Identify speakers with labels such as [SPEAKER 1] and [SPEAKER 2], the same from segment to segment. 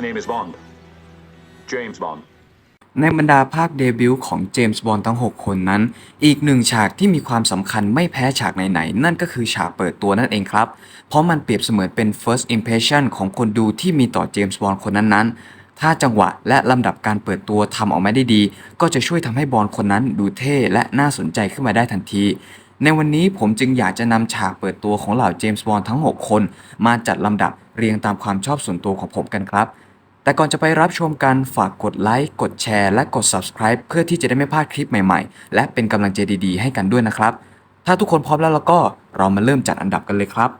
[SPEAKER 1] name is Bond. James Bond.
[SPEAKER 2] ในบรรดาภาคเดบิวต์ของเจมส์บอนด์ทั้ง 6 คนนั้น อีกหนึ่งฉากที่มีความสำคัญไม่แพ้ฉากไหนๆนั่นก็คือฉากเปิดตัวนั่นเองครับ เพราะมันเปรียบเสมือนเป็น first impression ของคนดูที่มีต่อเจมส์บอนด์คนนั้นๆถ้าจังหวะและลำดับการเปิดตัวทำออกมาได้ดี ก็จะช่วยทำให้บอนด์คนนั้นดูเท่และน่าสนใจขึ้นมาได้ทันที ในวันนี้ผมจึงอยากจะนำฉากเปิดตัวของเหล่าเจมส์บอนด์ทั้ง 6 คนมาจัดลำดับเรียงตามความชอบส่วนตัวของผมกันครับ แต่ก่อนจะไปรับชมกันฝากกดไลค์กดแชร์และกด Subscribe เพื่อที่จะได้ไม่พลาดคลิปใหม่ๆ และเป็นกำลังใจดีๆให้กันด้วยนะครับ ถ้าทุกคนพร้อมแล้วก็เรามาเริ่มจัดอันดับกันเลยครับ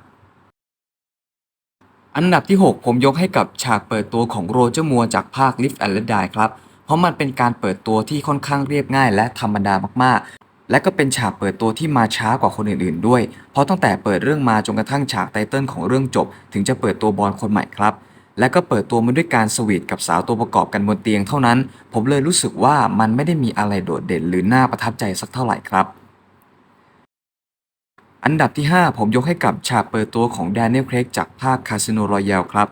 [SPEAKER 2] อันดับที่ 6 ผมยกให้กับฉากเปิดตัวของโรเจอร์มัวร์จากภาค Live and Let Die ครับ เพราะมันเป็นการเปิดตัวที่ค่อนข้างเรียบง่ายและธรรมดามากๆ และก็เป็นฉากเปิดตัวที่มาช้ากว่าคนอื่นๆด้วย เพราะตั้งแต่เปิดเรื่องมาจนกระทั่งฉากไตเติ้ลของเรื่องจบถึงจะเปิดตัวบอนด์คนใหม่ครับ และก็เปิดตัวมาด้วยการสวีทกับสาวตัวประกอบกันบนเตียงเท่านั้น ผมเลยรู้สึกว่ามันไม่ได้มีอะไรโดดเด่นหรือน่าประทับใจสักเท่าไหร่ครับ อันดับที่ 5 ผมยกให้กับฉากเปิดตัวของ Daniel Craig จากภาค Casino Royale ครับ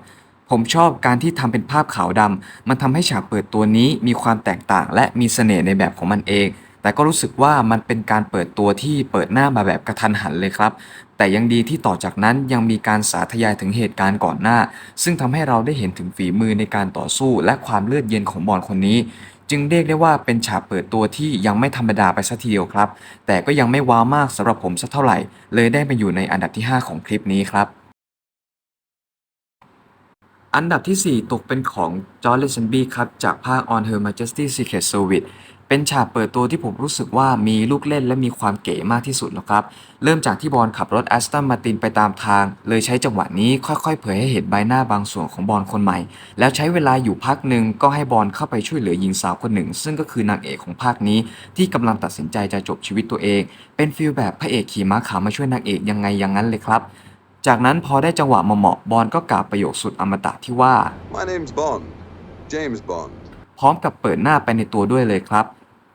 [SPEAKER 2] ผมชอบการที่ทำเป็นภาพขาวดำ มันทำให้ฉากเปิดตัวนี้มีความแตกต่างและมีเสน่ห์ในแบบของมันเอง แต่ก็รู้สึกว่ามันเป็นการเปิดตัวที่เปิดหน้ามาแบบกระทันหันเลยครับ แต่ยังดีที่ต่อจากนั้นยังมีการสาธยายถึงเหตุการณ์ก่อนหน้า ซึ่งทำให้เราได้เห็นถึงฝีมือในการต่อสู้และความเลือดเย็นของบอลคนนี้ จึงเรียกได้ว่าเป็นฉากเปิดตัวที่ยังไม่ธรรมดาไปสักทีเดียวครับ แต่ก็ยังไม่ว้าวมากสำหรับผมสักเท่าไหร่ เลยได้มาอยู่ในอันดับที่ 5 ของคลิปนี้ครับ อันดับที่ 4 ตกเป็นของจอร์จ เลเซนบี้ครับจากภาค On Her Majesty's Secret Service เป็นฉากเปิดตัวที่ผมรู้สึกว่ามีลูกเล่นและมีความเก๋มากที่สุดนะครับ เริ่มจากที่บอนขับรถแอสตันมาตินไปตามทาง เลยใช้จังหวะนี้ค่อยๆเผยให้เห็นใบหน้าบางส่วนของบอนคนใหม่ แล้วใช้เวลาอยู่พักหนึ่งก็ให้บอนเข้าไปช่วยเหลือหญิงสาวคนหนึ่ง ซึ่งก็คือนางเอกของภาคนี้ที่กำลังตัดสินใจจะจบชีวิตตัวเอง เป็นฟีลแบบพระเอกขี่ม้าขาวมาช่วยนางเอกยังไงอย่างนั้นเลยครับ จากนั้นพอได้จังหวะเหมาะๆบอนก็กล่าวประโยคสุดอมตะที่ว่า
[SPEAKER 3] My name's Bond. James Bond.
[SPEAKER 2] พร้อมกับเปิดหน้าไปในตัวด้วยเลยครับ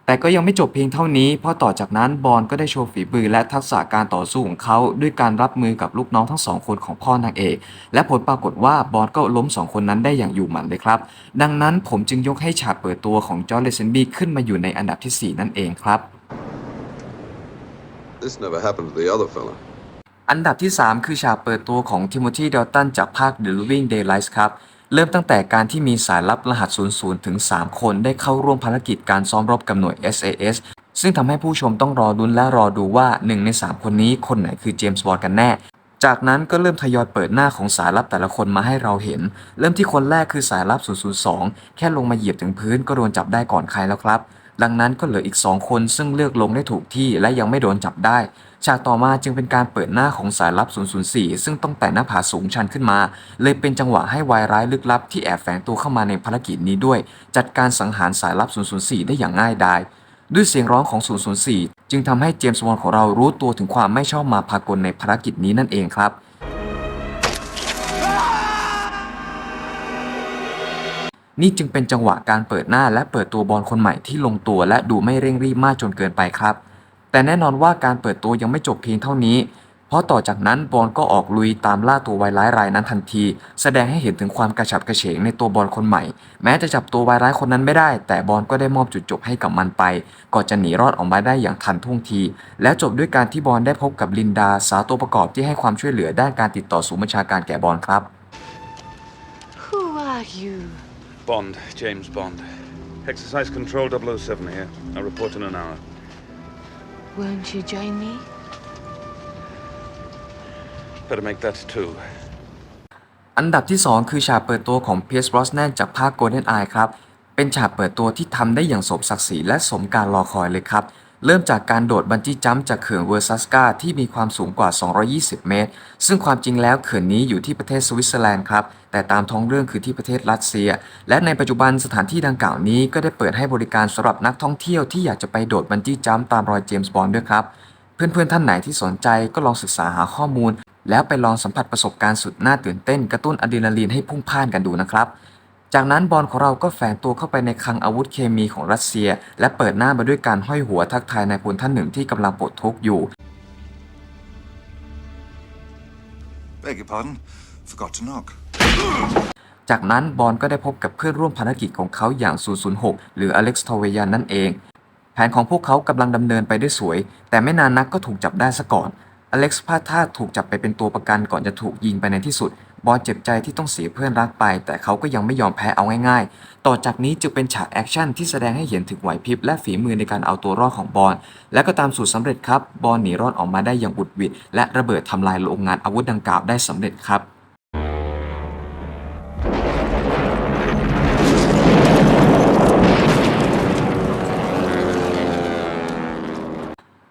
[SPEAKER 2] แต่ก็ยังไม่จบเพียงเท่านี้ เพราะต่อจากนั้นบอนก็ได้โชว์ฝีมือและทักษะการต่อสู้ของเขาด้วยการรับมือกับลูกน้องทั้งสองคนของพ่อนางเอก และผลปรากฏว่าบอนก็ล้มสองคนนั้นได้อย่างอยู่หมัดเลยครับ ดังนั้นผมจึงยกให้ฉากเปิดตัวของจอร์จ เลเซนบี้ขึ้นมาอยู่ในอันดับที่ 4 นั่นเองครับ
[SPEAKER 3] This never happened to the other fella.
[SPEAKER 2] อันดับที่ 3 คือฉากเปิดตัวของทิโมธี ดัลตันจากภาค The Living Daylights ครับ เริ่มตั้งแต่การที่มีสายลับรหัส 00 ถึง 3 คนได้เข้าร่วมภารกิจการซ้อมรบกับหน่วย SAS ซึ่งทำให้ผู้ชมต้องรอลุ้นและรอดูว่า 1 ใน 3 คนนี้คนไหนคือเจมส์บอนด์กันแน่ จากนั้นก็เริ่มทยอยเปิดหน้าของสายลับแต่ละคนมาให้เราเห็น เริ่มที่คนแรกคือสายลับ 002 แค่ลงมาเหยียบถึงพื้นก็โดนจับได้ก่อนใครแล้วครับ ดังนั้นก็เหลืออีก 2 คนซึ่งเลือกลงได้ถูกที่และยังไม่โดนจับได้ ฉากต่อมาจึงเป็นการเปิดหน้าของสายลับ 004 ซึ่งต้องไต่หน้าผาสูงชันขึ้นมา เลยเป็นจังหวะให้วายร้ายลึกลับที่แอบแฝงตัวเข้ามาในภารกิจนี้ด้วย จัดการสังหารสายลับ 004 ได้อย่างง่ายดาย ด้วยเสียงร้องของ 004 จึงทำให้เจมส์บอนด์ของเรารู้ตัวถึงความไม่ชอบมาพากลในภารกิจนี้นั่นเองครับ นี่จึงเป็นจังหวะการเปิดหน้าและเปิดตัวบอลคนใหม่ที่ลงตัวและดูไม่เร่งรีบมากจนเกินไปครับ แต่แน่นอนว่าการเปิดตัวยังไม่จบเพียงเท่านี้ เพราะต่อจากนั้นบอลก็ออกลุยตามล่าตัววายร้ายรายนั้นทันที แสดงให้เห็นถึงความกระฉับกระเฉงในตัวบอลคนใหม่ แม้จะจับตัววายร้ายคนนั้นไม่ได้ แต่บอลก็ได้มอบจุดจบให้กับมันไป ก่อนจะหนีรอดออกมาได้อย่างทันท่วงที และจบด้วยการที่บอลได้พบกับลินดาสาวตัวประกอบที่ให้ความช่วยเหลือด้านการติดต่อศูนย์บัญชาการแก่บอลครับ
[SPEAKER 4] Who are you?
[SPEAKER 5] Bond, James Bond. Exercise Control 007 here. I'll report in an hour.
[SPEAKER 4] Won't you join me?
[SPEAKER 5] Better make that two.
[SPEAKER 2] อันดับที่ 2 คือฉากเปิดตัวของเพียร์ส บรอสแนนจากภาค Golden Eye ครับ เป็นฉากเปิดตัวที่ทำได้อย่างสมศักดิ์ศรีและสมการรอคอยเลยครับ เริ่มจากการโดดบันจี้จัมป์จากเขื่อนเวอร์ซัสกาที่มีความสูงกว่า 220 เมตร ซึ่งความจริงแล้วเขื่อนนี้อยู่ที่ประเทศสวิตเซอร์แลนด์ครับ แต่ตามท้องเรื่องคือที่ประเทศรัสเซีย และในปัจจุบันสถานที่ดังกล่าวนี้ก็ได้เปิดให้บริการสำหรับนักท่องเที่ยวที่อยากจะไปโดดบันจี้จัมป์ตามรอยเจมส์บอนด์ด้วยครับ เพื่อนๆท่านไหนที่สนใจก็ลองศึกษาหาข้อมูล แล้วไปลองสัมผัสประสบการณ์สุดน่าตื่นเต้นกระตุ้นอะดรีนาลีนให้พุ่งพ่านกันดูนะครับ จากนั้นบอลของเราก็แฝงตัวเข้าไปในคลังอาวุธเคมีของรัสเซีย และเปิดหน้ามาด้วยการห้อยหัวทักทายนายพลท่านหนึ่งที่กำลังปลดทุกข์อยู่
[SPEAKER 6] Beg your pardon. Forgot to knock.
[SPEAKER 2] จากนั้นบอนด์ก็ได้พบกับเพื่อนร่วมภารกิจของเขาอย่าง 006 หรืออเล็กซ์ทอเวียนนั่นเอง แผนของพวกเขากำลังดำเนินไปได้สวย แต่ไม่นานนักก็ถูกจับได้ซะก่อนอเล็กซ์พลาดท่าถูกจับไปเป็นตัวประกันก่อนจะถูกยิงไปในที่สุดบอนด์เจ็บใจที่ต้องเสียเพื่อนรักไปแต่เขาก็ยังไม่ยอมแพ้เอาง่ายๆต่อจากนี้จึงเป็นฉากแอคชั่นที่แสดงให้เห็นถึงไหวพริบและฝีมือในการเอาตัวรอดของบอนด์และก็ตามสูตรสำเร็จครับบอนด์หนีรอดออกมาได้อย่างบุดหวิดและระเบิดทำลายโรงงานอาวุธดังกล่าวได้สำเร็จครับ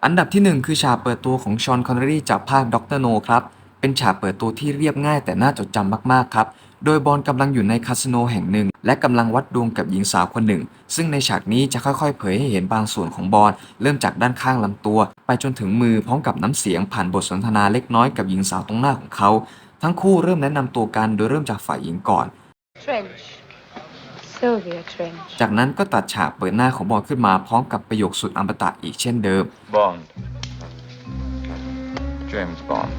[SPEAKER 2] อันดับที่ 1 คือฉากเปิดตัวของชอน คอนเนอรีจากภาคด็อกเตอร์โนครับ เป็นฉากเปิดตัวที่เรียบง่ายแต่น่าจดจำมากๆครับ โดยบอนด์กำลังอยู่ในคาสิโนแห่งหนึ่ง และกำลังวัดดวงกับหญิงสาวคนหนึ่ง ซึ่งในฉากนี้จะค่อยๆเผยให้เห็นบางส่วนของบอนด์เริ่มจากด้านข้างลำตัว ไปจนถึงมือพร้อมกับน้ำเสียงผ่านบทสนทนาเล็กน้อยกับหญิงสาวตรงหน้าของเขา ทั้งคู่เริ่มแนะนำตัวกันโดยเริ่มจากฝ่ายหญิงก่อน
[SPEAKER 4] Trench. Sylvia Trench.
[SPEAKER 2] จากนั้นก็ตัดฉากเปิดหน้าของบอนด์ขึ้นมาพร้อมกับประโยคสุดอมตะอีกเช่นเดิม
[SPEAKER 1] Bond. James Bond.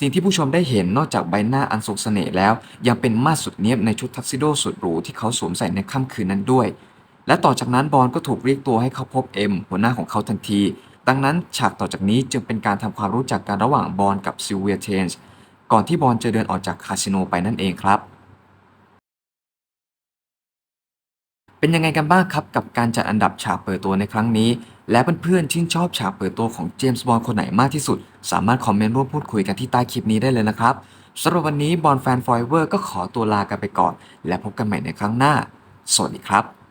[SPEAKER 2] สิ่งที่ผู้ชมได้เห็นนอกจากใบหน้าอันทรงเสน่ห์แล้วยังเป็นมาสสุดเนี๊ยบในชุดทักซิโดสุดหรูที่เขาสวมใส่ในค่ำคืนนั้นด้วย และต่อจากนั้นบอนด์ก็ถูกเรียกตัวให้เข้าพบเอ็มหัวหน้าของเขาทันที ดังนั้นฉากต่อจากนี้จึงเป็นการทำความรู้จักกันระหว่างบอนด์กับซิลเวียเทนส์ก่อนที่บอนด์จะเดินออกจากคาสิโนไปนั่นเองครับ เป็นยังไงกันบ้างครับกับการจัดอันดับฉากเปิดตัวในครั้งนี้ และเพื่อนๆชื่นชอบฉากเปิดตัวของเจมส์บอนด์คนไหนมากที่สุด สามารถคอมเมนต์ร่วมพูดคุยกันที่ใต้คลิปนี้ได้เลยนะครับสำหรับวันนี้บอนด์แฟนฟอยเวอร์ก็ขอตัวลากันไปก่อน และพบกันใหม่ในครั้งหน้า สวัสดีครับ